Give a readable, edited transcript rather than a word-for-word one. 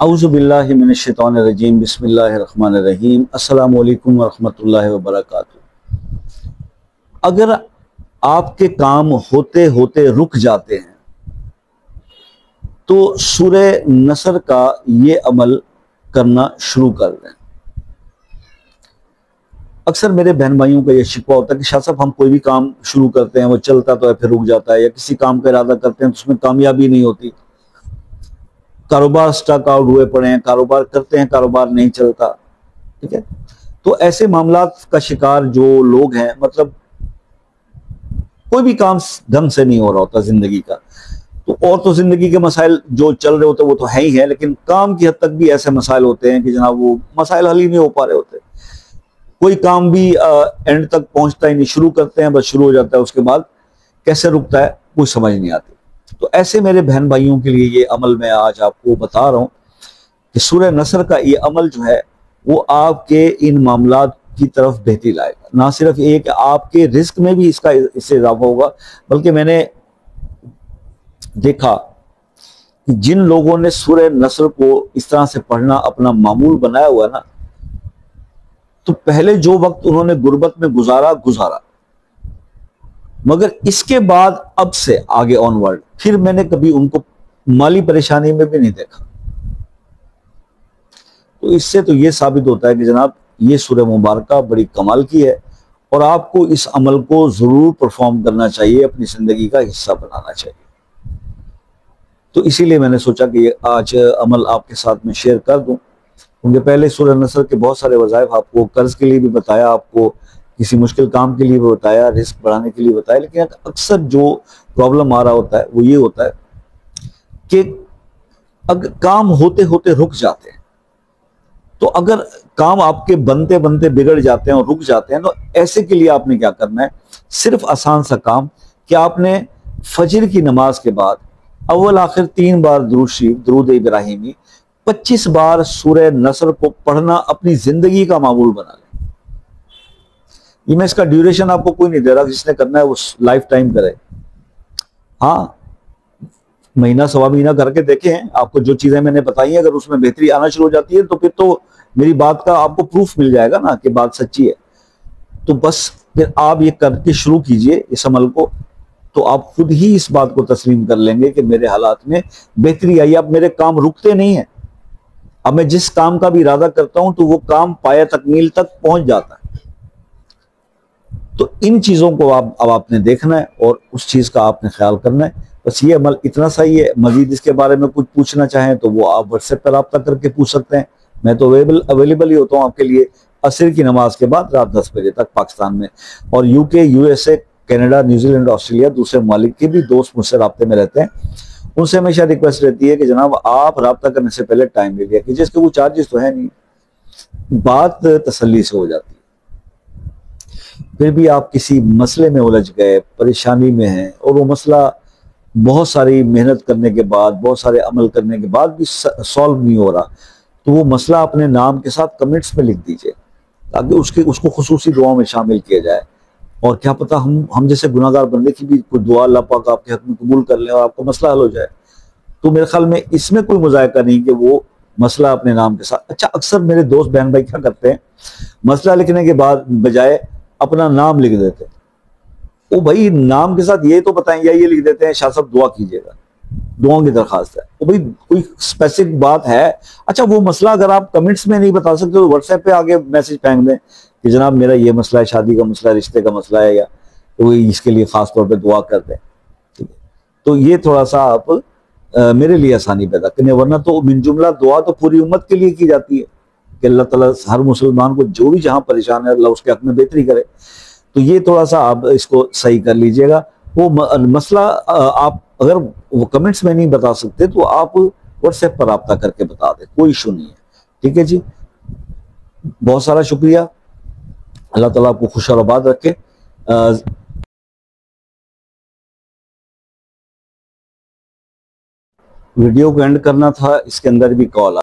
اعوذ باللہ من الشیطان الرجیم بسم اللہ الرحمن الرحیم السلام علیکم ورحمۃ اللہ وبرکاتہ۔ اگر آپ کے کام ہوتے ہوتے رک جاتے ہیں تو سورہ نصر کا یہ عمل کرنا شروع کر دیں۔ اکثر میرے بہن بھائیوں کا یہ شکوہ ہوتا ہے کہ شاہ صاحب ہم کوئی بھی کام شروع کرتے ہیں وہ چلتا تو ہے پھر رک جاتا ہے، یا کسی کام کا ارادہ کرتے ہیں تو اس میں کامیابی نہیں ہوتی، کاروبار سٹاک آؤٹ ہوئے پڑے ہیں، کاروبار کرتے ہیں کاروبار نہیں چلتا۔ ٹھیک ہے، تو ایسے معاملات کا شکار جو لوگ ہیں، مطلب کوئی بھی کام ڈھنگ سے نہیں ہو رہا ہوتا زندگی کا، تو زندگی کے مسائل جو چل رہے ہوتے ہیں وہ تو ہے ہی ہے، لیکن کام کی حد تک بھی ایسے مسائل ہوتے ہیں کہ جناب وہ مسائل حل ہی نہیں ہو پا رہے ہوتے، کوئی کام بھی اینڈ تک پہنچتا ہی نہیں، شروع کرتے ہیں بس شروع ہو جاتا ہے، اس کے بعد کیسے رکتا ہے کوئی سمجھ نہیں آتی۔ تو ایسے میرے بہن بھائیوں کے لیے یہ عمل میں آج آپ کو بتا رہا ہوں کہ سورہ نصر کا یہ عمل جو ہے وہ آپ کے ان معاملات کی طرف بہتری لائے گا۔ نہ صرف یہ کہ آپ کے رزق میں بھی اس سے اضافہ ہوگا، بلکہ میں نے دیکھا کہ جن لوگوں نے سورہ نصر کو اس طرح سے پڑھنا اپنا معمول بنایا ہوا ہے نا، تو پہلے جو وقت انہوں نے غربت میں گزارا، مگر اس کے بعد اب سے آگے آن ورڈ پھر میں نے کبھی ان کو مالی پریشانی میں بھی نہیں دیکھا۔ تو اس سے تو یہ ثابت ہوتا ہے کہ جناب یہ سورہ مبارکہ بڑی کمال کی ہے، اور آپ کو اس عمل کو ضرور پرفارم کرنا چاہیے، اپنی زندگی کا حصہ بنانا چاہیے۔ تو اسی لیے میں نے سوچا کہ یہ آج عمل آپ کے ساتھ میں شیئر کر دوں، کیونکہ پہلے سورہ نصر کے بہت سارے وظائف آپ کو قرض کے لیے بھی بتایا، آپ کو کسی مشکل کام کے لیے بھی بتایا، رزق بڑھانے کے لیے بتایا، لیکن اکثر جو پرابلم آ رہا ہوتا ہے وہ یہ ہوتا ہے کہ اگر کام ہوتے ہوتے رک جاتے ہیں، تو اگر کام آپ کے بنتے بنتے بگڑ جاتے ہیں اور رک جاتے ہیں، تو ایسے کے لیے آپ نے کیا کرنا ہے، صرف آسان سا کام کہ آپ نے فجر کی نماز کے بعد اول آخر 3 بار درود شریف، درود ابراہیمی، 25 بار سورہ نصر کو پڑھنا اپنی زندگی کا معمول بنا لیں۔ یہ میں اس کا ڈیوریشن آپ کو کوئی نہیں دے رہا، جس نے کرنا ہے وہ لائف ٹائم کرے۔ ہاں، مہینہ سوا مہینہ کر کے دیکھیں، آپ کو جو چیزیں میں نے بتائی ہیں اگر اس میں بہتری آنا شروع ہو جاتی ہے تو پھر تو میری بات کا آپ کو پروف مل جائے گا نا کہ بات سچی ہے۔ تو بس پھر آپ یہ کر کے شروع کیجئے اس عمل کو، تو آپ خود ہی اس بات کو تسلیم کر لیں گے کہ میرے حالات میں بہتری آئی۔ اب میرے کام رکتے نہیں ہیں، اب میں جس کام کا بھی ارادہ کرتا ہوں تو وہ کام پایہ تکمیل تک پہنچ جاتا ہے۔ تو ان چیزوں کو اب آپ نے دیکھنا ہے اور اس چیز کا آپ نے خیال کرنا ہے۔ بس یہ عمل اتنا سا ہی ہے، مزید اس کے بارے میں کچھ پوچھنا چاہیں تو وہ آپ واٹس ایپ پر رابطہ کر کے پوچھ سکتے ہیں، میں تو اویلیبل ہی ہوتا ہوں آپ کے لیے عصر کی نماز کے بعد رات 10 بجے تک پاکستان میں، اور UK، USA، Canada, New Zealand, Australia, دوسرے ممالک کے بھی دوست مجھ سے رابطے میں رہتے ہیں، ان سے ہمیشہ ریکویسٹ رہتی ہے کہ جناب آپ رابطہ کرنے سے پہلے ٹائم لے لیا کیجیے، اس کے وہ چارجز تو ہے نہیں، بات تسلی سے ہو جاتی ہے۔ پھر بھی آپ کسی مسئلے میں الجھ گئے، پریشانی میں ہیں، اور وہ مسئلہ بہت ساری محنت کرنے کے بعد، بہت سارے عمل کرنے کے بعد بھی سالو نہیں ہو رہا، تو وہ مسئلہ اپنے نام کے ساتھ کمنٹس میں لکھ دیجئے تاکہ اس کو خصوصی دعاؤں میں شامل کیا جائے، اور کیا پتہ ہم جیسے گناہ گار بندے کی بھی کوئی دعا اللہ پاک آپ کے حق میں قبول کر لیں اور آپ کو مسئلہ حل ہو جائے۔ تو میرے خیال میں اس میں کوئی مذائقہ نہیں کہ وہ مسئلہ اپنے نام کے ساتھ۔ اچھا، اکثر میرے دوست بہن بھائی کیا کرتے ہیں، مسئلہ لکھنے کے بعد بجائے اپنا نام لکھ دیتے ہیں۔ وہ بھائی نام کے ساتھ یہ تو بتائیں، یا یہ لکھ دیتے ہیں شاہ صاحب دعا کیجیے گا، دعاؤں کی درخواست ہے۔ وہ بھائی کوئی اسپیسیفک بات ہے، اچھا وہ مسئلہ اگر آپ کمنٹس میں نہیں بتا سکتے تو واٹس ایپ پہ آگے میسج پھینک دیں کہ جناب میرا یہ مسئلہ ہے، شادی کا مسئلہ ہے، رشتے کا مسئلہ ہے، یا تو اس کے لیے خاص طور پہ دعا کر دیں۔ تو یہ تھوڑا سا آپ میرے لیے آسانی پیدا کریں، ورنہ تو من جملہ دعا تو پوری امت کے لیے کی جاتی ہے کہ اللہ تعالیٰ ہر مسلمان کو جو بھی جہاں پریشان ہے اللہ اس کے حق میں بہتری کرے۔ تو یہ تھوڑا سا آپ اس کو صحیح کر لیجئے گا۔ وہ مسئلہ آپ اگر وہ کمنٹس میں نہیں بتا سکتے تو آپ واٹس ایپ پر رابطہ کر کے بتا دیں، کوئی ایشو نہیں ہے۔ ٹھیک ہے جی، بہت سارا شکریہ، اللہ تعالیٰ آپ کو خوش اور آباد رکھے۔ ویڈیو کو اینڈ کرنا تھا، اس کے اندر بھی کال